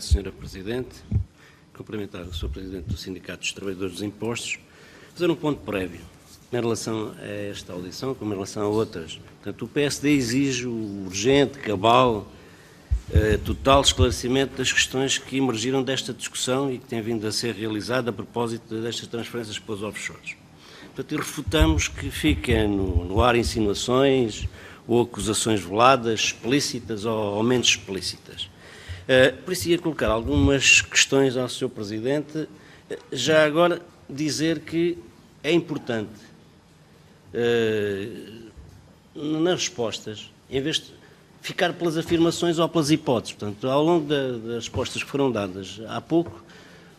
Senhora Presidente, cumprimentar o Sr. Presidente do Sindicato dos Trabalhadores dos Impostos, fazer um ponto prévio em relação a esta audição, como em relação a outras. Portanto, o PSD exige o urgente, cabal, total esclarecimento das questões que emergiram desta discussão e que tem vindo a ser realizada a propósito destas transferências para os offshores. Portanto, e refutamos que fiquem no ar insinuações ou acusações veladas, explícitas ou menos explícitas. Por isso ia colocar algumas questões ao Sr. Presidente, já agora dizer que é importante, nas respostas, em vez de ficar pelas afirmações ou pelas hipóteses. Portanto, ao longo das respostas que foram dadas há pouco,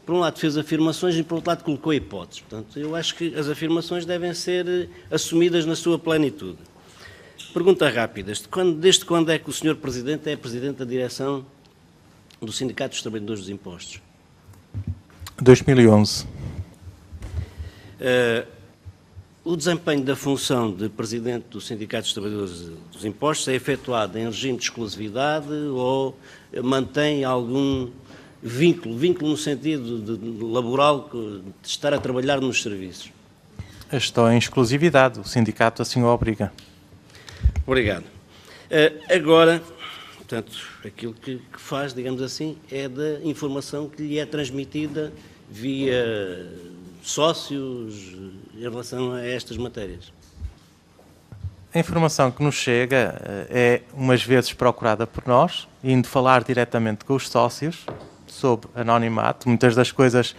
por um lado fez afirmações e por outro lado colocou hipóteses. Portanto, eu acho que as afirmações devem ser assumidas na sua plenitude. Pergunta rápida, desde quando é que o Sr. Presidente é Presidente da Direção do Sindicato dos Trabalhadores dos Impostos? 2011. O desempenho da função de Presidente do Sindicato dos Trabalhadores dos Impostos é efetuado em regime de exclusividade ou mantém algum vínculo no sentido de laboral, de estar a trabalhar nos serviços? Estou em exclusividade, o sindicato assim o obriga. Obrigado. Agora, portanto, aquilo que faz, digamos assim, é da informação que lhe é transmitida via sócios em relação a estas matérias. A informação que nos chega é umas vezes procurada por nós, indo falar diretamente com os sócios, sob anonimato. Muitas das coisas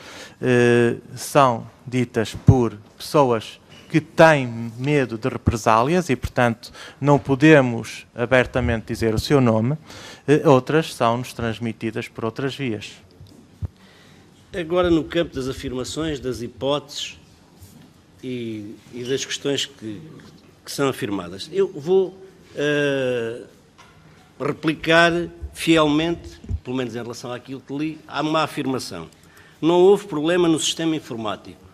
são ditas por pessoas que têm medo de represálias e, portanto, não podemos abertamente dizer o seu nome. Outras são-nos transmitidas por outras vias. Agora, no campo das afirmações, das hipóteses e das questões que são afirmadas, eu vou replicar fielmente, pelo menos em relação àquilo que li, há uma afirmação. Não houve problema no sistema informático.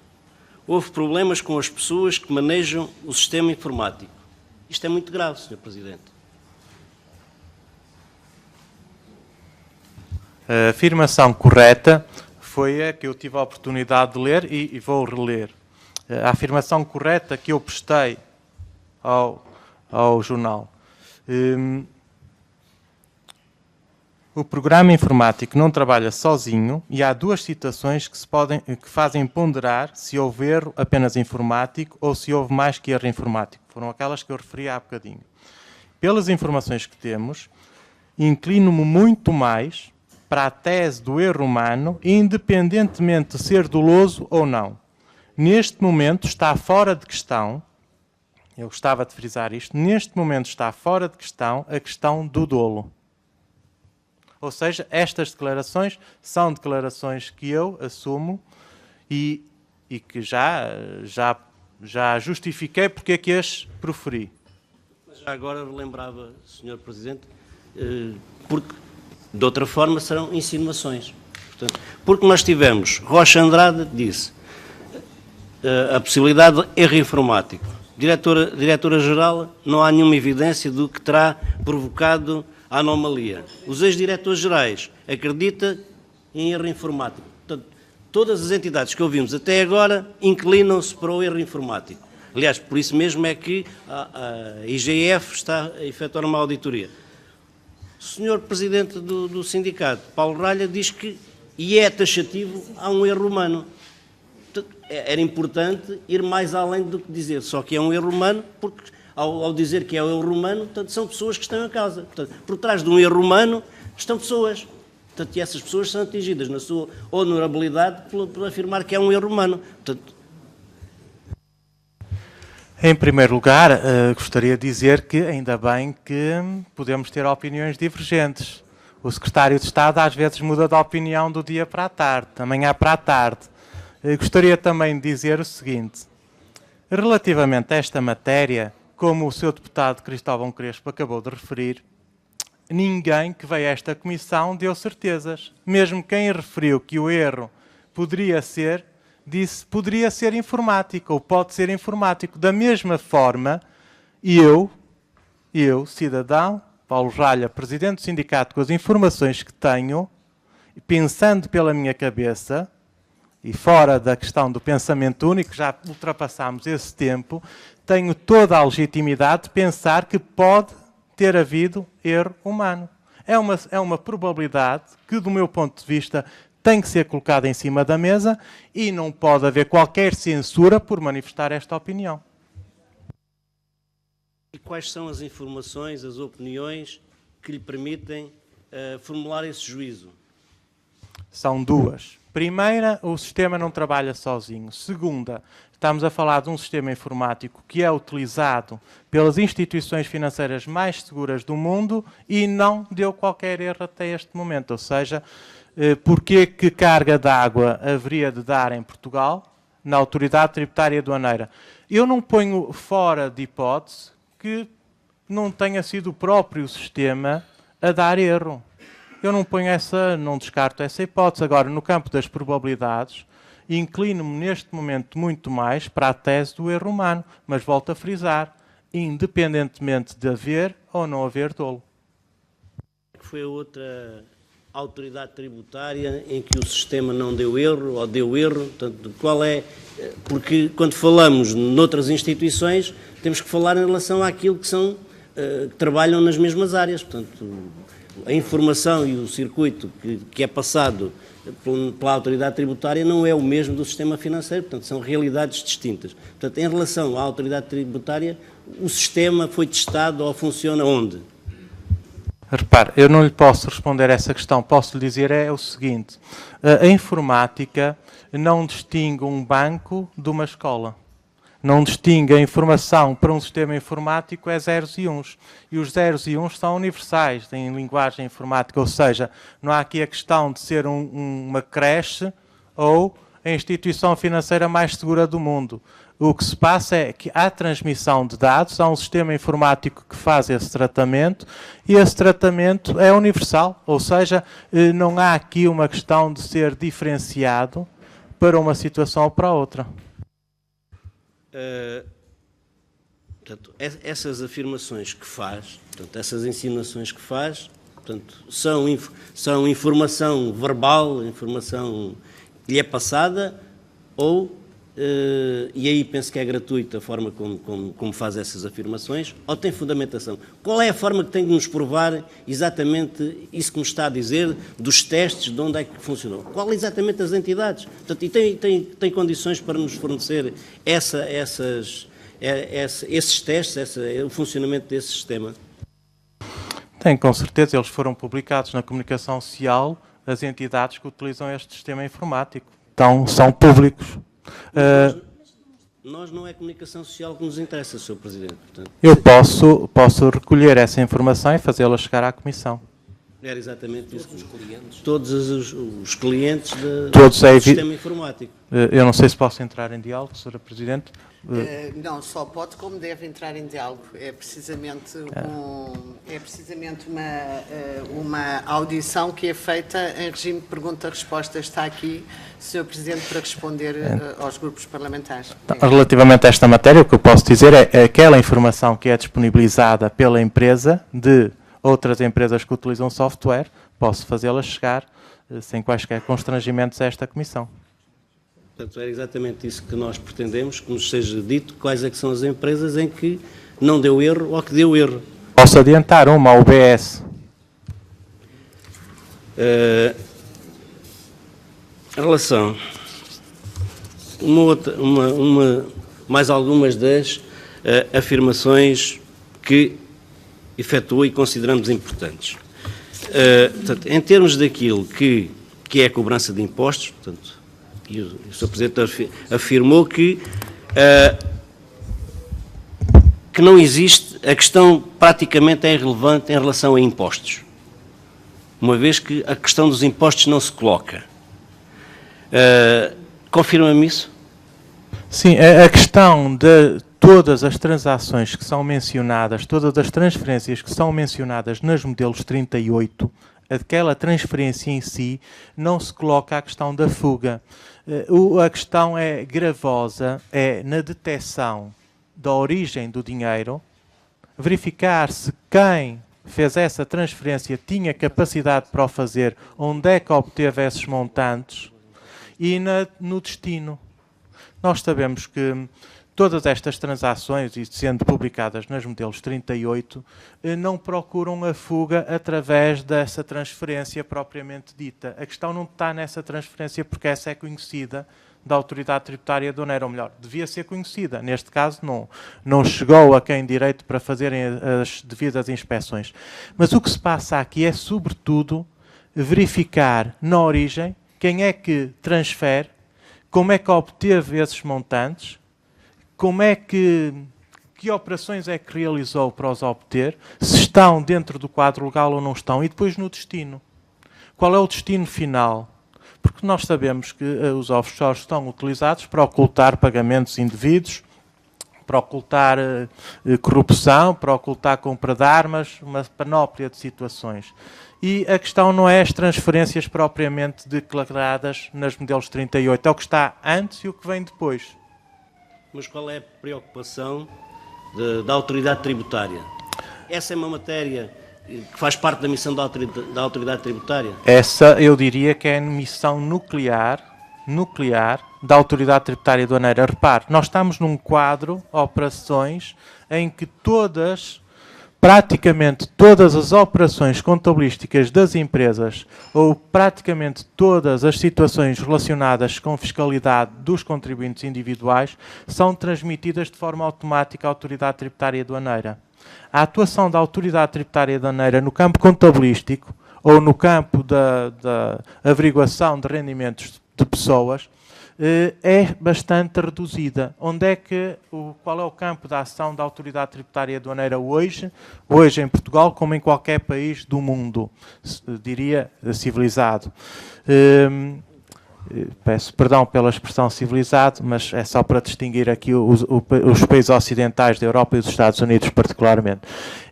Houve problemas com as pessoas que manejam o sistema informático. Isto é muito grave, Sr. Presidente. A afirmação correta foi a que eu tive a oportunidade de ler e vou reler. A afirmação correta que eu prestei ao jornal. O programa informático não trabalha sozinho e há duas situações que fazem ponderar se houve erro apenas informático ou se houve mais que erro informático. Foram aquelas que eu referi há bocadinho. Pelas informações que temos, inclino-me muito mais para a tese do erro humano, independentemente de ser doloso ou não. Neste momento está fora de questão, eu gostava de frisar isto, neste momento está fora de questão a questão do dolo. Ou seja, estas declarações são declarações que eu assumo e que já justifiquei porque é que as proferi. Mas já agora lembrava, Sr. Presidente, porque de outra forma serão insinuações. Portanto, porque nós tivemos, Rocha Andrade disse, a possibilidade de erro informático. Diretora-geral, não há nenhuma evidência do que terá provocado a anomalia. Os ex-diretores gerais acreditam em erro informático. Portanto, todas as entidades que ouvimos até agora inclinam-se para o erro informático. Aliás, por isso mesmo é que a IGF está a efetuar uma auditoria. O senhor Presidente do Sindicato, Paulo Ralha, diz que, e é taxativo, há um erro humano. Portanto, era importante ir mais além do que dizer só que é um erro humano, porque ao dizer que é um erro humano, portanto, são pessoas que estão em causa. Portanto, por trás de um erro humano estão pessoas. Portanto, e essas pessoas são atingidas na sua honorabilidade por afirmar que é um erro humano. Portanto, em primeiro lugar, gostaria de dizer que ainda bem que podemos ter opiniões divergentes. O secretário de Estado às vezes muda de opinião do dia para a tarde, da manhã para a tarde. Gostaria também de dizer o seguinte. Relativamente a esta matéria, como o seu deputado Cristóvão Crespo acabou de referir, ninguém que veio a esta comissão deu certezas. Mesmo quem referiu que o erro poderia ser, disse poderia ser informático ou pode ser informático. Da mesma forma, eu, cidadão, Paulo Ralha, presidente do sindicato, com as informações que tenho, pensando pela minha cabeça, e fora da questão do pensamento único, já ultrapassámos esse tempo, tenho toda a legitimidade de pensar que pode ter havido erro humano. É uma probabilidade que, do meu ponto de vista, tem que ser colocada em cima da mesa e não pode haver qualquer censura por manifestar esta opinião. E quais são as informações, as opiniões que lhe permitem formular esse juízo? São duas. Primeira, o sistema não trabalha sozinho. Segunda, estamos a falar de um sistema informático que é utilizado pelas instituições financeiras mais seguras do mundo e não deu qualquer erro até este momento. Ou seja, porquê que carga de água haveria de dar em Portugal na Autoridade Tributária e Aduaneira? Eu não ponho fora de hipótese que não tenha sido o próprio sistema a dar erro. Eu não descarto essa hipótese. Agora, no campo das probabilidades, inclino-me neste momento muito mais para a tese do erro humano, mas volto a frisar, independentemente de haver ou não haver dolo. Foi a outra autoridade tributária em que o sistema não deu erro ou deu erro? Portanto, qual é? Porque quando falamos noutras instituições, temos que falar em relação àquilo que são, que trabalham nas mesmas áreas. Portanto, a informação e o circuito que é passado pela autoridade tributária não é o mesmo do sistema financeiro, portanto, são realidades distintas. Portanto, em relação à autoridade tributária, o sistema foi testado ou funciona onde? Repare, eu não lhe posso responder essa questão. Posso lhe dizer o seguinte: a informática não distingue um banco de uma escola. Não distingue a informação para um sistema informático é zeros e uns. E os zeros e uns são universais em linguagem informática, ou seja, não há aqui a questão de ser uma creche ou a instituição financeira mais segura do mundo. O que se passa é que há transmissão de dados, há um sistema informático que faz esse tratamento e esse tratamento é universal, ou seja, não há aqui uma questão de ser diferenciado para uma situação ou para outra. Portanto, essas afirmações que faz, portanto, essas insinuações que faz, portanto, são informação verbal, informação que lhe é passada, ou, e aí penso que é gratuita a forma como faz essas afirmações, ou tem fundamentação? Qual é a forma que tem de nos provar exatamente isso que nos está a dizer, dos testes, de onde é que funcionou? Qual exatamente as entidades? Portanto, e tem condições para nos fornecer esses testes, o funcionamento desse sistema? Tem, com certeza. Eles foram publicados na comunicação social, as entidades que utilizam este sistema informático. Então, são públicos. Nós não é comunicação social que nos interessa, Sr. Presidente. Portanto, eu posso recolher essa informação e fazê-la chegar à Comissão. Era exatamente isso. Todos os clientes do sistema informático. Eu não sei se posso entrar em diálogo, Sra. Presidente. Não, só pode como deve entrar em diálogo. É precisamente uma audição que é feita em regime de pergunta-resposta. Está aqui, Sr. Presidente, para responder aos grupos parlamentares. Relativamente a esta matéria, o que eu posso dizer é aquela informação que é disponibilizada pela empresa de outras empresas que utilizam software, posso fazê-la chegar sem quaisquer constrangimentos a esta Comissão. Portanto, é exatamente isso que nós pretendemos, que nos seja dito quais é que são as empresas em que não deu erro ou que deu erro. Posso adiantar uma, a UBS. Em relação mais algumas das afirmações que efetuou e consideramos importantes. Portanto, em termos daquilo que é a cobrança de impostos, portanto, e o Sr. Presidente afirmou que não existe, a questão praticamente é irrelevante em relação a impostos, uma vez que a questão dos impostos não se coloca. Confirma-me isso? Sim, a questão de todas as transações que são mencionadas, todas as transferências que são mencionadas nos modelos 38, aquela transferência em si não se coloca a questão da fuga. A questão é gravosa, é na detecção da origem do dinheiro, verificar se quem fez essa transferência tinha capacidade para o fazer, onde é que obteve esses montantes e no destino. Nós sabemos que todas estas transações, e sendo publicadas nas modelos 38, não procuram a fuga através dessa transferência propriamente dita. A questão não está nessa transferência porque essa é conhecida da Autoridade Tributária Aduaneira, ou melhor, devia ser conhecida. Neste caso, não chegou a quem direito para fazerem as devidas inspeções. Mas o que se passa aqui é, sobretudo, verificar na origem quem é que transfere, como é que obteve esses montantes, como é que operações é que realizou para os obter, se estão dentro do quadro legal ou não estão, e depois no destino. Qual é o destino final? Porque nós sabemos que os offshores estão utilizados para ocultar pagamentos indevidos, para ocultar corrupção, para ocultar compra de armas, uma panóplia de situações. E a questão não é as transferências propriamente declaradas nas modelos 38, é o que está antes e o que vem depois. Mas qual é a preocupação da autoridade tributária? Essa é uma matéria que faz parte da missão da autoridade tributária? Essa, eu diria que é a missão nuclear da Autoridade Tributária Aduaneira. Repare, nós estamos num quadro, operações, em que praticamente todas as operações contabilísticas das empresas ou praticamente todas as situações relacionadas com fiscalidade dos contribuintes individuais são transmitidas de forma automática à Autoridade Tributária Aduaneira. A atuação da Autoridade Tributária Aduaneira no campo contabilístico ou no campo da averiguação de rendimentos de pessoas é bastante reduzida. Qual é o campo da ação da Autoridade Tributária Aduaneira hoje em Portugal, como em qualquer país do mundo, diria, civilizado? Peço perdão pela expressão civilizado, mas é só para distinguir aqui os países ocidentais da Europa e dos Estados Unidos particularmente.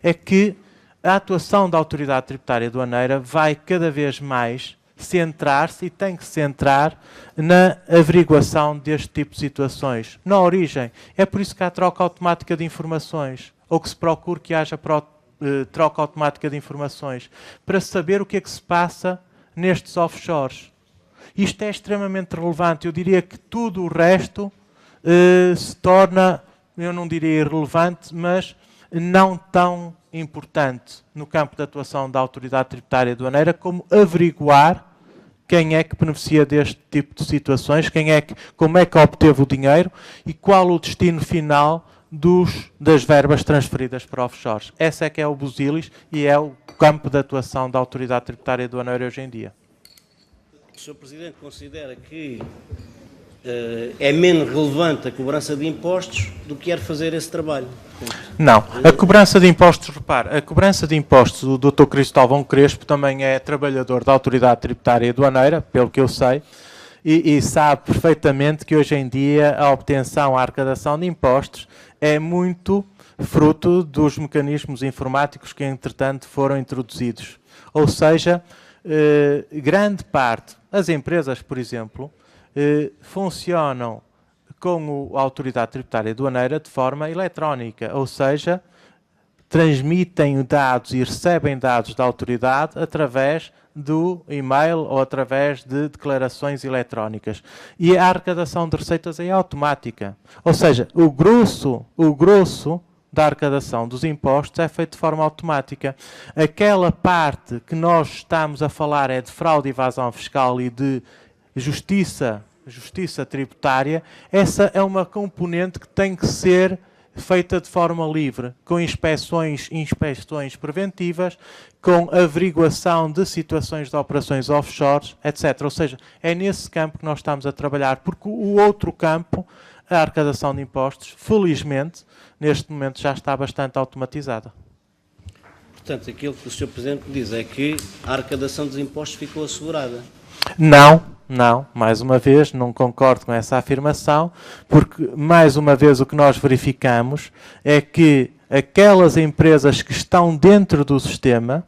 É que a atuação da Autoridade Tributária Aduaneira vai cada vez mais centrar-se e tem que se centrar na averiguação deste tipo de situações, na origem. É por isso que há troca automática de informações, ou que se procura que haja troca automática de informações, para saber o que é que se passa nestes offshores. Isto é extremamente relevante. Eu diria que tudo o resto se torna, eu não diria irrelevante, mas não tão importante no campo de atuação da Autoridade Tributária Aduaneira como averiguar quem é que beneficia deste tipo de situações, como é que obteve o dinheiro e qual o destino final das verbas transferidas para offshores. Essa é que é o busilis e é o campo de atuação da Autoridade Tributária Aduaneira hoje em dia. O Sr. Presidente considera que é menos relevante a cobrança de impostos do que fazer esse trabalho? Não. A cobrança de impostos, repare, a cobrança de impostos do Dr. Cristóvão Crespo também é trabalhador da Autoridade Tributária Aduaneira, pelo que eu sei, e sabe perfeitamente que hoje em dia a obtenção, a arrecadação de impostos é muito fruto dos mecanismos informáticos que, entretanto, foram introduzidos. Ou seja, grande parte, as empresas, por exemplo, funcionam com a Autoridade Tributária Aduaneira de forma eletrónica, ou seja, transmitem dados e recebem dados da autoridade através do e-mail ou através de declarações eletrónicas. E a arrecadação de receitas é automática. Ou seja, o grosso da arrecadação dos impostos é feito de forma automática. Aquela parte que nós estamos a falar é de fraude e evasão fiscal e de justiça tributária. Essa é uma componente que tem que ser feita de forma livre, com inspeções preventivas, com averiguação de situações de operações offshore, etc. Ou seja, é nesse campo que nós estamos a trabalhar, porque o outro campo, a arrecadação de impostos, felizmente, neste momento já está bastante automatizada. Portanto, aquilo que o Sr. Presidente diz é que a arrecadação dos impostos ficou assegurada. Não, mais uma vez, não concordo com essa afirmação, porque, mais uma vez, o que nós verificamos é que aquelas empresas que estão dentro do sistema,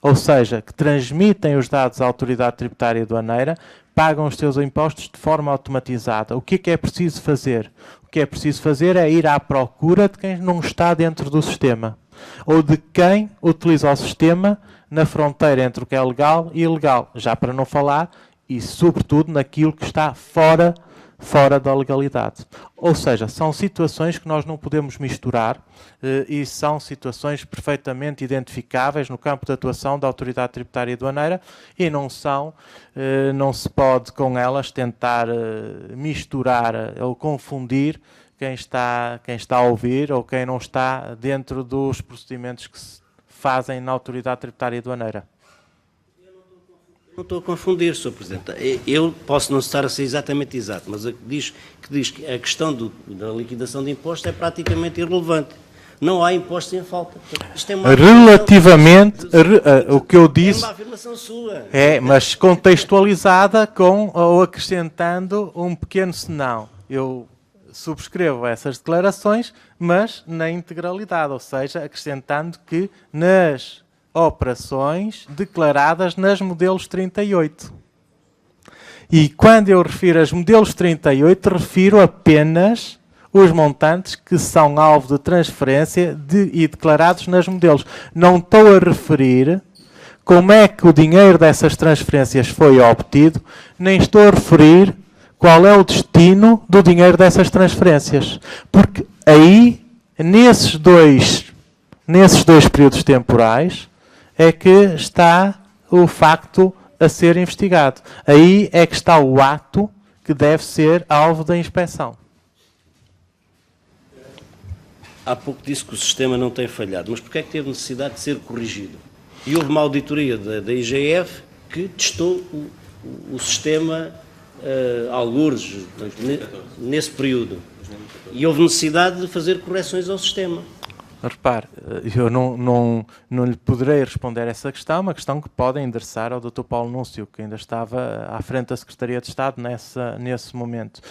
ou seja, que transmitem os dados à Autoridade Tributária Aduaneira, pagam os seus impostos de forma automatizada. O que é preciso fazer? O que é preciso fazer é ir à procura de quem não está dentro do sistema. ou de quem utiliza o sistema na fronteira entre o que é legal e ilegal, já para não falar, e sobretudo naquilo que está fora da legalidade. Ou seja, são situações que nós não podemos misturar e são situações perfeitamente identificáveis no campo de atuação da Autoridade Tributária e Aduaneira e não se pode com elas tentar misturar ou confundir quem está a ouvir ou quem não está dentro dos procedimentos que se fazem na Autoridade Tributária e Aduaneira. Não estou a confundir, Sr. Presidente. Eu posso não estar a ser exatamente exato, mas diz que a questão da liquidação de impostos é praticamente irrelevante. Não há impostos em falta. Isto é uma relativamente, o que eu disse... É uma afirmação sua. É, mas contextualizada ou acrescentando um pequeno senão. Eu subscrevo essas declarações, mas na integralidade, ou seja, acrescentando que nas operações declaradas nas modelos 38. E quando eu refiro aos modelos 38, refiro apenas os montantes que são alvo de transferência e declarados nas modelos. Não estou a referir como é que o dinheiro dessas transferências foi obtido, nem estou a referir qual é o destino do dinheiro dessas transferências. Porque aí, nesses dois períodos temporais, é que está o facto a ser investigado. Aí é que está o ato que deve ser alvo da inspeção. Há pouco disse que o sistema não tem falhado, mas porquê é que teve necessidade de ser corrigido? E houve uma auditoria da IGF que testou o sistema algures nesse período. E houve necessidade de fazer correções ao sistema. Repare, eu não lhe poderei responder essa questão, uma questão que podem endereçar ao Dr. Paulo Núncio, que ainda estava à frente da Secretaria de Estado nesse momento.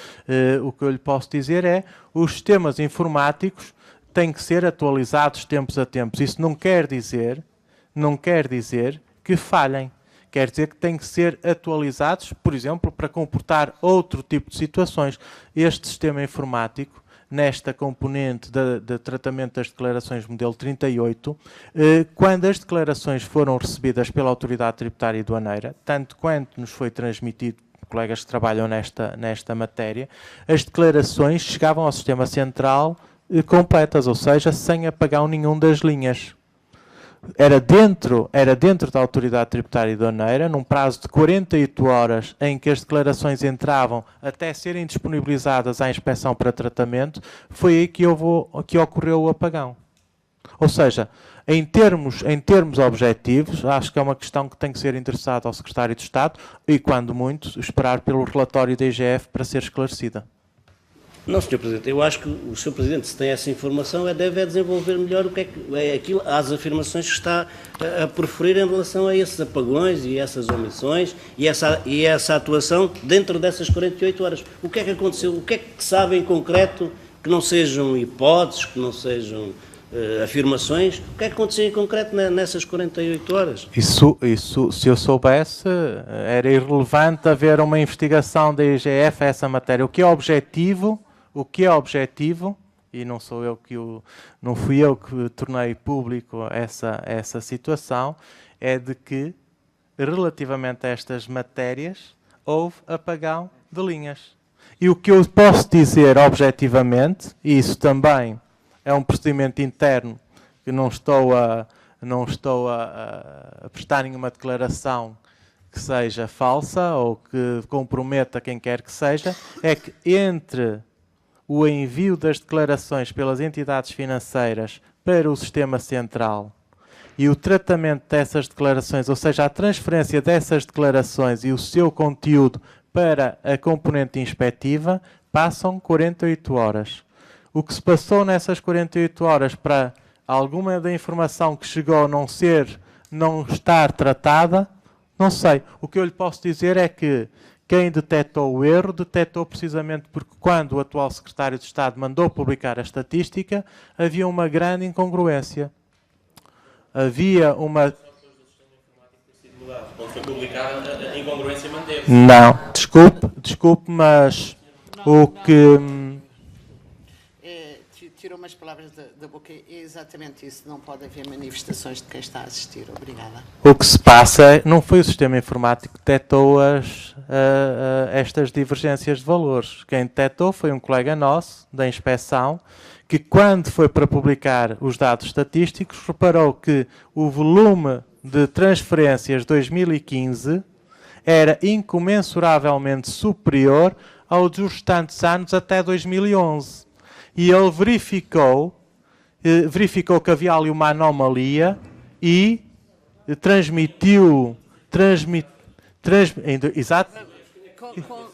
O que eu lhe posso dizer é que os sistemas informáticos têm que ser atualizados tempos a tempos. Isso não quer dizer que falhem. Quer dizer que têm que ser atualizados, por exemplo, para comportar outro tipo de situações. Este sistema informático, nesta componente de tratamento das declarações modelo 38, quando as declarações foram recebidas pela Autoridade Tributária e Aduaneira, tanto quanto nos foi transmitido por colegas que trabalham nesta matéria, as declarações chegavam ao sistema central completas, ou seja, sem apagão nenhum das linhas. Era dentro da Autoridade Tributária e Aduaneira, num prazo de 48 horas em que as declarações entravam até serem disponibilizadas à inspeção para tratamento, foi aí que ocorreu o apagão. Ou seja, em termos objetivos, acho que é uma questão que tem que ser endereçada ao Secretário de Estado e, quando muito, esperar pelo relatório da IGF para ser esclarecida. Não, Sr. Presidente, eu acho que o Sr. Presidente, se tem essa informação, deve desenvolver melhor o que é as afirmações que está a proferir em relação a esses apagões e essas omissões e essa atuação dentro dessas 48 horas. O que é que aconteceu? O que é que sabe em concreto que não sejam hipóteses, que não sejam afirmações? O que é que aconteceu em concreto nessas 48 horas? Isso, se eu soubesse, era irrelevante haver uma investigação da IGF a essa matéria. O que é objetivo, e não fui eu que tornei público essa situação, é de que, relativamente a estas matérias, houve apagão de linhas. E o que eu posso dizer objetivamente, e isso também é um procedimento interno, que não estou a prestar nenhuma declaração que seja falsa ou que comprometa quem quer que seja, é que entre o envio das declarações pelas entidades financeiras para o sistema central e o tratamento dessas declarações, ou seja, a transferência dessas declarações e o seu conteúdo para a componente inspectiva, passam 48 horas. O que se passou nessas 48 horas para alguma da informação que chegou não estar tratada, não sei. O que eu lhe posso dizer é que quem detectou o erro, detectou precisamente porque quando o atual Secretário de Estado mandou publicar a estatística, havia uma grande incongruência. Havia uma... Quando foi publicada, a incongruência manteve-se. Não, desculpe, mas o que... tirou umas palavras da boca. É exatamente isso. Não pode haver manifestações de quem está a assistir. Obrigada. O que se passa não foi o sistema informático que detectou estas divergências de valores. Quem detectou foi um colega nosso, da inspeção, que quando foi para publicar os dados estatísticos, reparou que o volume de transferências de 2015 era incomensuravelmente superior ao dos restantes anos até 2011. E ele verificou que havia ali uma anomalia e transmitiu... Exato?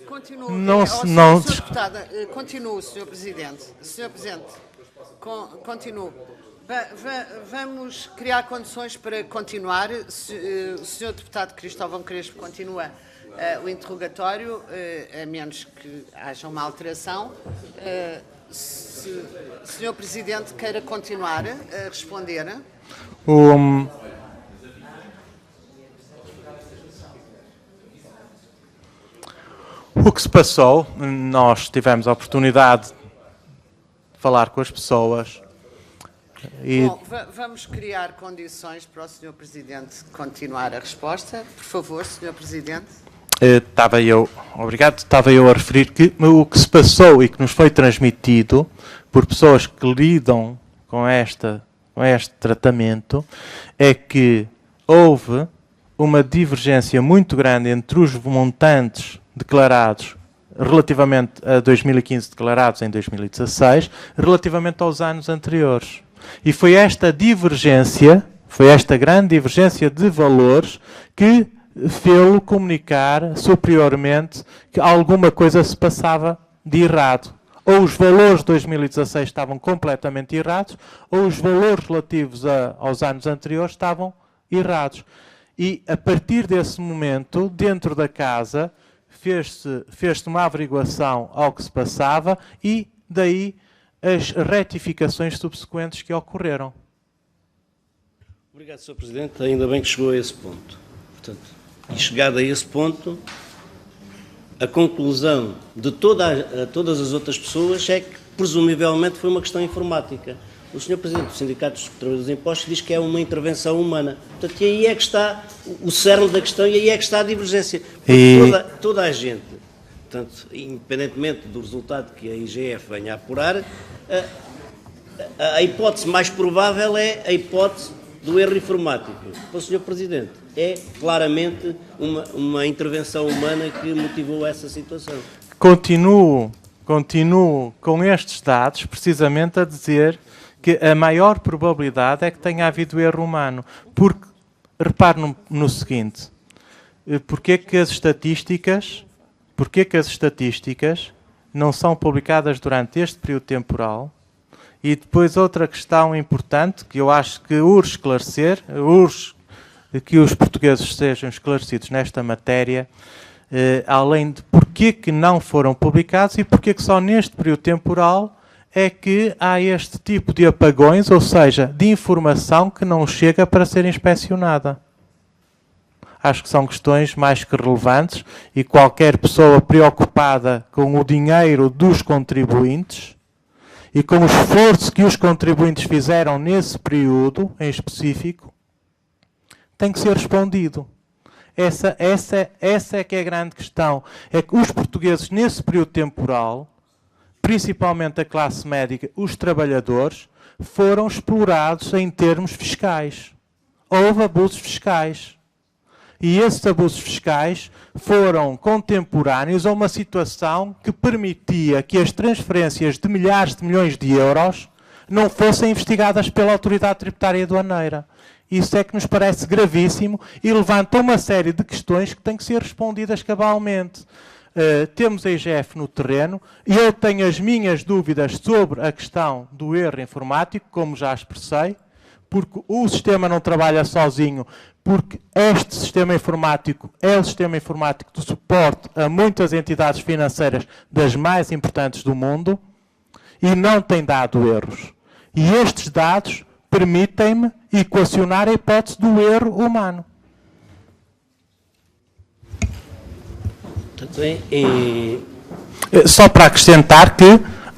Continua. Não, Sr. Deputado, continua, Sr. Presidente. Sr. Presidente, continue. Vamos criar condições para continuar. O Sr. Deputado Cristóvão Crespo continua o interrogatório, a menos que haja uma alteração. Se o Sr. Presidente queira continuar a responder. O que se passou, nós tivemos a oportunidade de falar com as pessoas. Bom, vamos criar condições para o Sr. Presidente continuar a resposta. Por favor, Sr. Presidente. Estava eu a referir que o que se passou e que nos foi transmitido por pessoas que lidam com este tratamento é que houve uma divergência muito grande entre os montantes declarados relativamente a 2015 declarados em 2016, relativamente aos anos anteriores. E foi esta divergência, foi esta grande divergência de valores que fê-lo comunicar superiormente que alguma coisa se passava de errado. Ou os valores de 2016 estavam completamente errados, ou os valores relativos aos anos anteriores estavam errados. E a partir desse momento, dentro da casa, fez-se uma averiguação ao que se passava e daí as retificações subsequentes que ocorreram. Obrigado, Sr. Presidente. Ainda bem que chegou a esse ponto. Portanto, e chegado a esse ponto, a conclusão de todas as outras pessoas é que, presumivelmente, foi uma questão informática. O Sr. Presidente do Sindicato dos Trabalhadores de Impostos diz que é uma intervenção humana. Portanto, e aí é que está o cerne da questão e aí é que está a divergência. Toda a gente, portanto, independentemente do resultado que a IGF venha a apurar, a hipótese mais provável é a hipótese do erro informático. Para o Sr. Presidente, é claramente uma intervenção humana que motivou essa situação. Continuo com estes dados, precisamente a dizer que a maior probabilidade é que tenha havido erro humano. Porque, repare no seguinte, porque é que as estatísticas não são publicadas durante este período temporal? E depois outra questão importante, que eu acho que urge esclarecer, urge que os portugueses sejam esclarecidos nesta matéria, além de porque que não foram publicados e porque que só neste período temporal é que há este tipo de apagões, ou seja, de informação que não chega para ser inspecionada. Acho que são questões mais que relevantes e qualquer pessoa preocupada com o dinheiro dos contribuintes e com o esforço que os contribuintes fizeram nesse período em específico, tem que ser respondido. Essa é que é a grande questão. É que os portugueses, nesse período temporal, principalmente a classe médica, os trabalhadores, foram explorados em termos fiscais. Houve abusos fiscais. E esses abusos fiscais foram contemporâneos a uma situação que permitia que as transferências de milhares de milhões de euros não fossem investigadas pela Autoridade Tributária e Aduaneira. Isso é que nos parece gravíssimo e levanta uma série de questões que têm que ser respondidas cabalmente. Temos a IGF no terreno e eu tenho as minhas dúvidas sobre a questão do erro informático, como já expressei, porque o sistema não trabalha sozinho, porque este sistema informático é o sistema informático de suporte a muitas entidades financeiras das mais importantes do mundo e não tem dado erros. E estes dados permitem-me equacionar a hipótese do erro humano. Portanto, Só para acrescentar que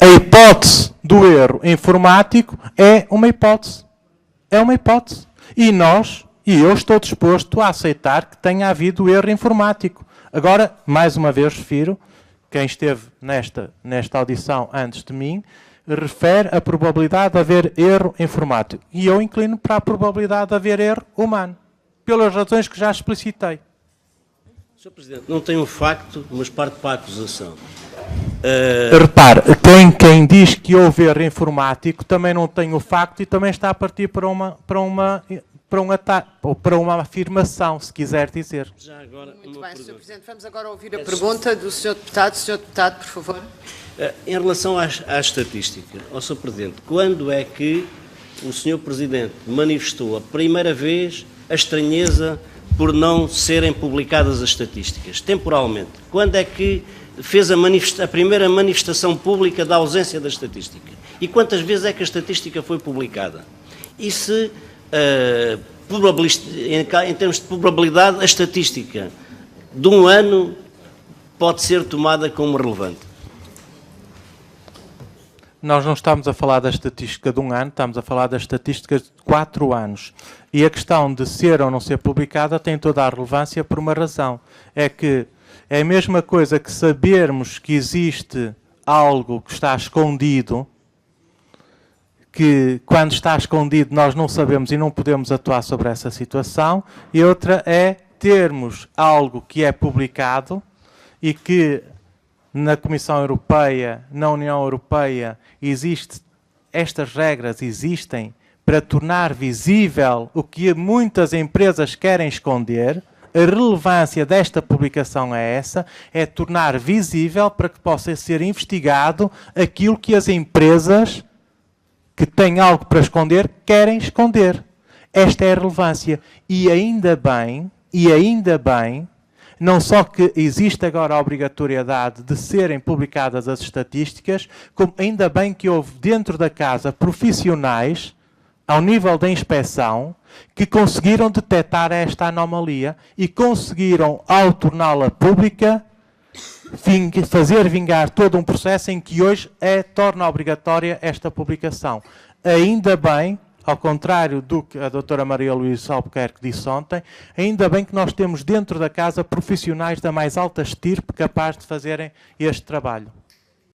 a hipótese do erro informático é uma hipótese. É uma hipótese. E eu estou disposto a aceitar que tenha havido erro informático. Agora, mais uma vez refiro, quem esteve nesta audição antes de mim, refere a probabilidade de haver erro informático. E eu inclino para a probabilidade de haver erro humano, pelas razões que já explicitei. Sr. Presidente, não tem um facto, mas parte para a acusação. Repare, quem diz que houve erro informático também não tem o facto e também está a partir para uma afirmação, se quiser dizer. Já agora, Muito bem, Sr. Presidente. Vamos agora ouvir a pergunta do Sr. Deputado. Sr. Deputado, por favor. Em relação à estatística, ó Sr. Presidente, quando é que o Sr. Presidente manifestou a primeira vez a estranheza por não serem publicadas as estatísticas, temporalmente? Quando é que fez a primeira manifestação pública da ausência da estatística? E quantas vezes é que a estatística foi publicada? E se, em termos de probabilidade, a estatística de um ano pode ser tomada como relevante? Nós não estamos a falar da estatística de um ano, estamos a falar das estatísticas de 4 anos. E a questão de ser ou não ser publicada tem toda a relevância por uma razão. É que é a mesma coisa que sabermos que existe algo que está escondido, que quando está escondido nós não sabemos e não podemos atuar sobre essa situação, e outra é termos algo que é publicado e que na Comissão Europeia, na União Europeia, estas regras existem para tornar visível o que muitas empresas querem esconder. A relevância desta publicação é essa, é tornar visível para que possa ser investigado aquilo que as empresas que têm algo para esconder querem esconder. Esta é a relevância. E ainda bem, não só que existe agora a obrigatoriedade de serem publicadas as estatísticas, como ainda bem que houve dentro da casa profissionais, ao nível da inspeção, que conseguiram detectar esta anomalia e conseguiram, ao torná-la pública, fazer vingar todo um processo em que hoje torna obrigatória esta publicação. Ainda bem, ao contrário do que a doutora Maria Luísa Albuquerque disse ontem, ainda bem que nós temos dentro da casa profissionais da mais alta estirpe capazes de fazerem este trabalho.